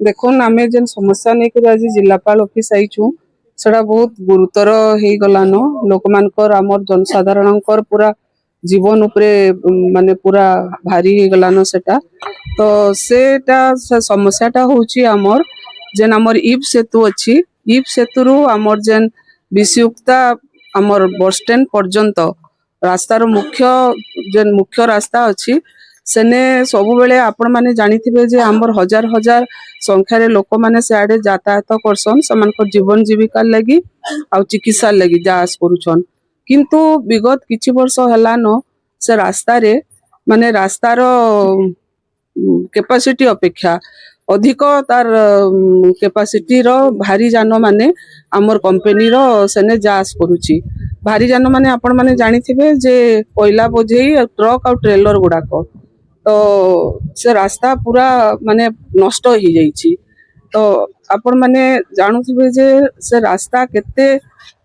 देखुन आमे जेन समस्या नहीं कर आज जिलापाल ऑफिस आईचु सेटा बहुत गुरुतर हो गलान लोक मानकर आमर जनसाधारण पूरा जीवन उपरे माने पूरा भारी हो गलान सेटा तो सेटा समस्याटा होची आमर जेन आमर इब सेतु अच्छी इब सेतु आमर जेन विषयुक्ता आमर बस स्टैंड पर्यंत रास्तार मुख्य रास्ता अच्छी सेने सबु बेले आपण माने जानिथिबे जे आमर हजार हजार संख्यार लोक माने सियाड़े यातायात करसन समानकर जीवन जीविका लगी आ चिकित्सा लगी जास करूछन किंतु विगत किछि वर्ष हेलान से रास्ता रे माने रास्तार कैपेसिटी अपेक्षा अधिक तार कैपेसिटी रो भारी जान माने आमर कंपनी रो सेने जास करूची भारी जान माने आपण माने जानिथिबे जे कोयला बोझेई ट्रक आ ट्रेलर गुडाक तो से रास्ता पूरा माने नष्ट हो जाइछि तो आपण माने जानुथिबे जे से रास्ता केते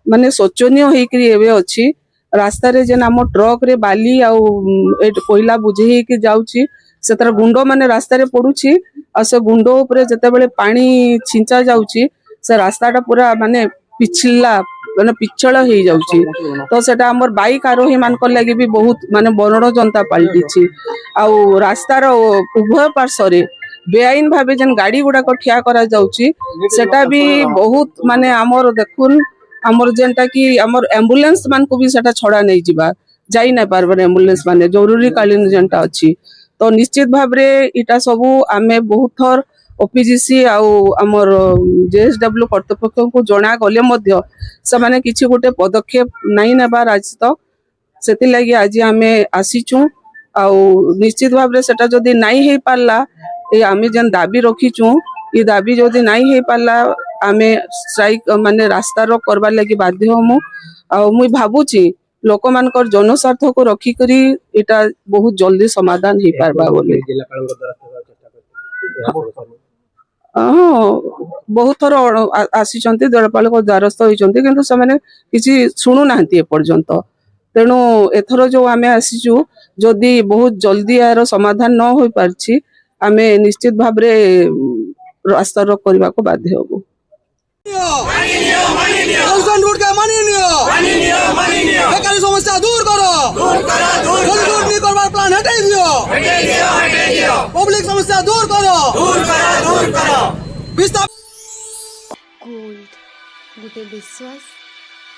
माने शोचनीय होइकरी एबे अछि रास्ता रे जेन हम ट्रक रे बाली आ कोयला बुझेई के जाउछि से तर गुंडो माने रास्ता रे पडुछि आ से गुंडो ऊपर जते बेले पानी छिंचा जाउछि से रास्ताटा पूरा माने पिछला माने पिछळ हो जाउछि तो सेटा हमर बाइक आरोही मानकर लागि भी बहुत माने बरण जनता पलटिछि आ रास्तार उभय पार्श्व रे बेआईन भावे जेन गाड़ी गुड़ाक ठिया करा जाउछि सेटा भी बहुत माने हमर देखुन हमर जेनटा कि हमर एम्बुलेंस मान को भी सेटा छड़ा नहीं जिबा जाई ना पारबे एम्बुलेंस माने जरूरी कालीन जेनटा अछि तो निश्चित भावरे इटा सबु आमे बहुत थर ओपीजीसी आउ हमर जेएसडब्ल्यू कर्तृपक्ष को जणा गले मध्य से माने किछि गोटे पदक्षेप नहीं नेबार आज तक सेति लागि आज आमे आसीचु आ निश्चित भावरे सेटा जदी नहीं हे पारला ए आमे जेन दाबी रखीचु ई दाबी जदी नहीं हे पारला आमे स्ट्राइक माने रास्ता रो करबा लागि बाध्य हमु आ मुई भाबुची लोक मानकर जनस्वार्थ को रखी करी एटा बहुत जल्दी समाधान हे पारबा बोली बहुत थर आसी जिलापाल द्वारस्थ होती किंतु से माने किसी शुणु ना एपर्यंत तेणु एथर जो आमे आसीचु जदि बहुत जल्दी यार समाधान न हो पारछि आमे निश्चित भावरे रास्ता रोक करबा को बाध्य होबो बेकारी समस्या दूर करो दूर नहीं करबार प्लान हटाई दियो पब्लिक समस्या दूर करो गोल्ड गोटे विश्वास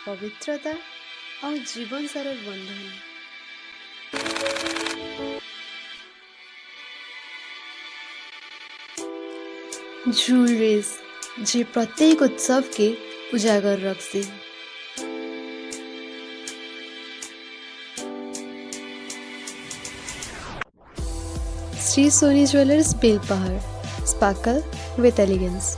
पवित्रता और जीवन सार बंधन ज्वेलरीज जे प्रत्येक उत्सव के उजागर रखसी Shri Soni jewellers Belpahar sparkle with elegance.